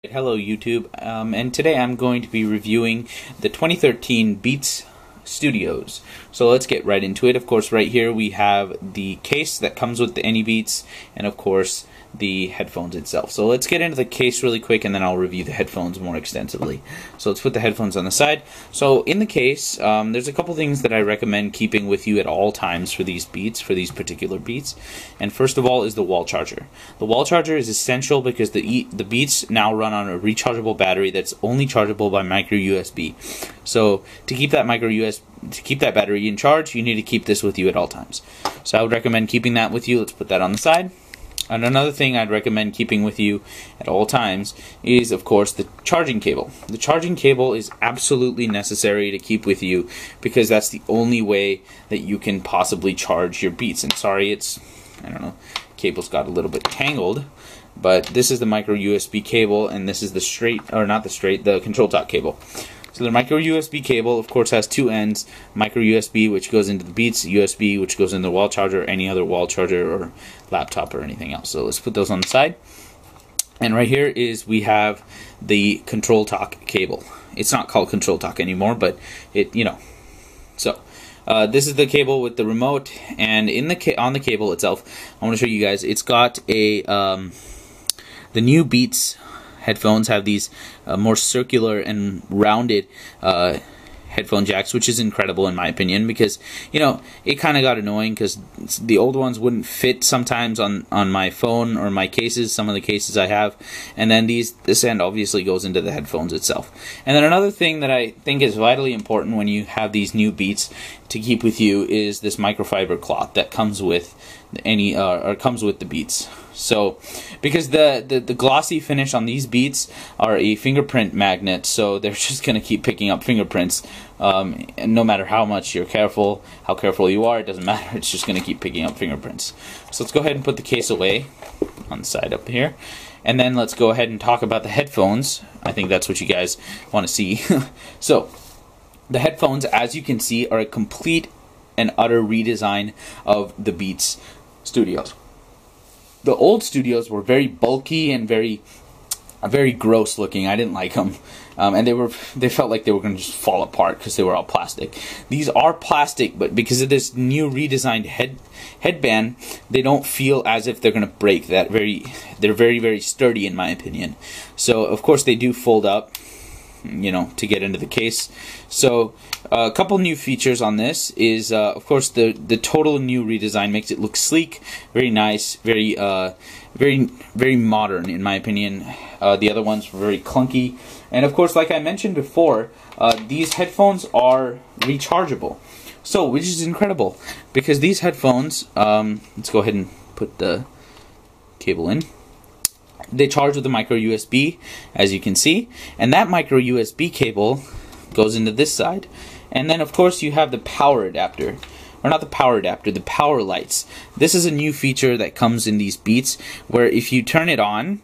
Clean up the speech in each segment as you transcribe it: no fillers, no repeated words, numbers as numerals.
Hello YouTube, and today I'm going to be reviewing the 2013 Beats Studios. So let's get right into it. Of course, right here we have the case that comes with the AnyBeats, and of course the headphones itself. So let's get into the case really quick, and then I'll review the headphones more extensively. So let's put the headphones on the side. So in the case, there's a couple things that I recommend keeping with you at all times for these Beats, for these particular Beats. And first of all is the wall charger. The wall charger is essential because the Beats now run on a rechargeable battery that's only chargeable by micro USB. So to keep that battery in charge, you need to keep this with you at all times. So I would recommend keeping that with you. Let's put that on the side. And another thing I'd recommend keeping with you at all times is, of course, the charging cable. The charging cable is absolutely necessary to keep with you because that's the only way that you can possibly charge your Beats. And sorry, I don't know, cable's got a little bit tangled, but this is the micro USB cable, and this is the control talk cable. So the micro USB cable, of course, has two ends: micro USB, which goes into the Beats, USB, which goes into the wall charger, any other wall charger or laptop or anything else. So let's put those on the side. And right here we have the control talk cable. It's not called control talk anymore, but So this is the cable with the remote, and on the cable itself, I want to show you guys. It's got the new Beats headphones have these more circular and rounded headphone jacks, which is incredible in my opinion, because it kind of got annoying because the old ones wouldn't fit sometimes on my phone or my cases, some of the cases I have, and then this end obviously goes into the headphones itself. And then another thing that I think is vitally important when you have these new Beats to keep with you is this microfiber cloth that comes with comes with the Beats. So because the glossy finish on these Beats are a fingerprint magnet, so they're just going to keep picking up fingerprints, and no matter how careful you are, it doesn't matter, it's just going to keep picking up fingerprints. So let's go ahead and put the case away on the side up here, and then let's go ahead and talk about the headphones. I think that's what you guys want to see. So the headphones, as you can see, are a complete and utter redesign of the Beats Studios. The old Studios were very bulky and very gross looking. I didn't like them, and they felt like they were going to just fall apart because they were all plastic. These are plastic, but because of this new redesigned headband, they don't feel as if they're going to break. They're very sturdy in my opinion. So of course they do fold up, to get into the case. So a couple new features on this is, of course, the total new redesign makes it look sleek, very nice, very modern in my opinion. The other ones were very clunky, and of course, like I mentioned before, these headphones are rechargeable, so which is incredible because these headphones, let's go ahead and put the cable in. They charge with a micro USB, as you can see, and that micro USB cable goes into this side. And then of course you have the power adapter, or not the power adapter, the power lights. This is a new feature that comes in these Beats, where if you turn it on,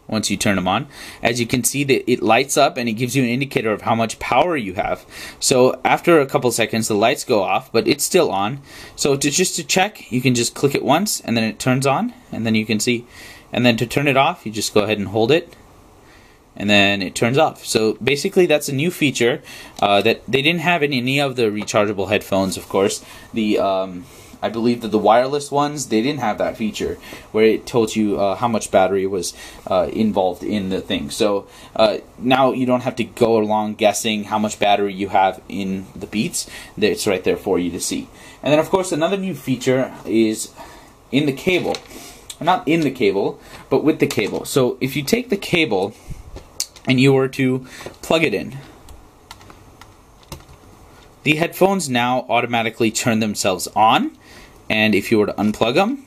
once you turn them on, as you can see, that it lights up and it gives you an indicator of how much power you have. So after a couple seconds the lights go off, but it's still on. So just to check, you can just click it once and then it turns on, and then you can see. And then to turn it off, you just go ahead and hold it, and then it turns off. So basically that's a new feature that they didn't have in any of the rechargeable headphones, of course. I believe that the wireless ones, they didn't have that feature where it told you how much battery was involved in the thing. So now you don't have to go along guessing how much battery you have in the Beats. It's right there for you to see. And then of course another new feature is in the cable. Not in the cable, but with the cable. So if you take the cable and you were to plug it in, the headphones now automatically turn themselves on, and if you were to unplug them,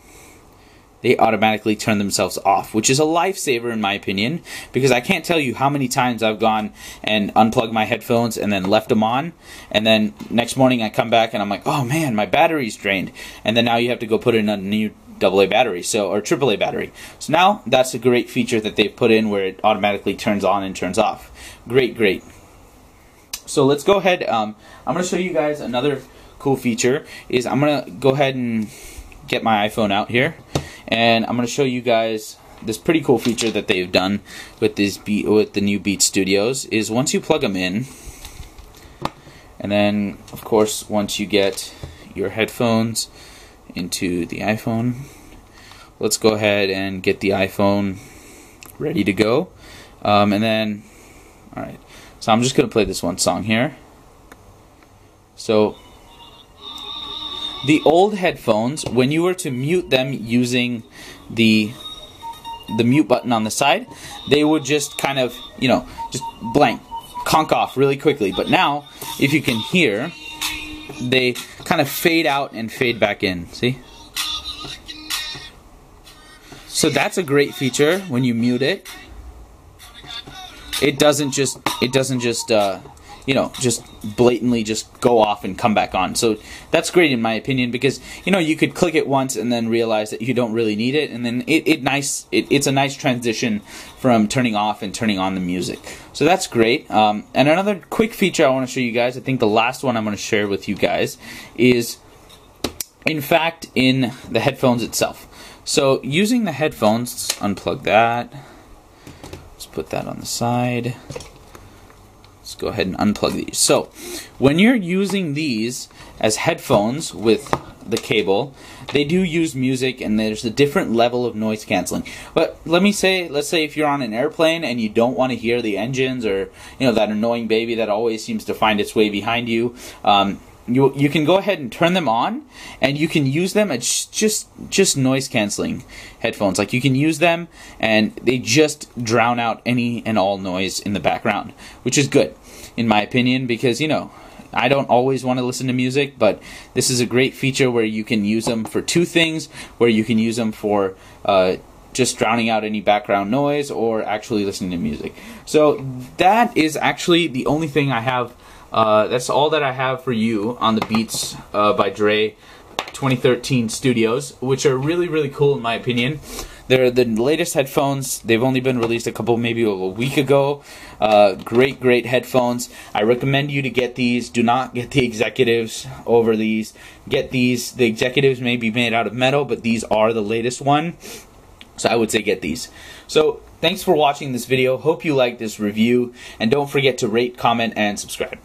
they automatically turn themselves off, which is a lifesaver in my opinion, because I can't tell you how many times I've gone and unplugged my headphones and then left them on, and then next morning I come back and I'm like, oh man, my battery's drained, and then now you have to go put in a new AA battery, or AAA battery. So now that's a great feature that they've put in where it automatically turns on and turns off. Great. So let's go ahead. I'm going to show you guys another cool feature. I'm going to go ahead and get my iPhone out here, and I'm going to show you guys this pretty cool feature that they've done with the new Beats Studios is once you plug them in, and then of course once you get your headphones into the iPhone, let's go ahead and get the iPhone ready to go, and then alright, so I'm just gonna play this one song here. So the old headphones, when you were to mute them using the mute button on the side, they would just kind of, you know, just blank, conk off really quickly. But now, if you can hear, they kind of fade out and fade back in. See? So that's a great feature when you mute it. It doesn't just you know, just blatantly just go off and come back on. So that's great in my opinion, because you know, you could click it once and then realize that you don't really need it, and then it's a nice transition from turning off and turning on the music. So that's great. And another quick feature I want to show you guys, I think the last one I'm going to share with you guys, is in fact in the headphones itself. So using the headphones, let's unplug that. Let's put that on the side. Let's go ahead and unplug these. So when you're using these as headphones with the cable, they do use music, and there's a different level of noise canceling. But let's say if you're on an airplane and you don't want to hear the engines, or you know, that annoying baby that always seems to find its way behind you, you can go ahead and turn them on, and you can use them as just noise canceling headphones. Like, you can use them and they just drown out any and all noise in the background, which is good in my opinion, because you know, I don't always want to listen to music, but this is a great feature where you can use them for two things, where you can use them for just drowning out any background noise or actually listening to music. So that is actually the only thing I have. That's all that I have for you on the Beats by Dre 2013 Studios, which are really, really cool in my opinion. They're the latest headphones. They've only been released maybe a week ago. Great headphones. I recommend you to get these. Do not get the executives over these. Get these. The executives may be made out of metal, but these are the latest one. So I would say get these. So thanks for watching this video. Hope you liked this review, and don't forget to rate, comment, and subscribe.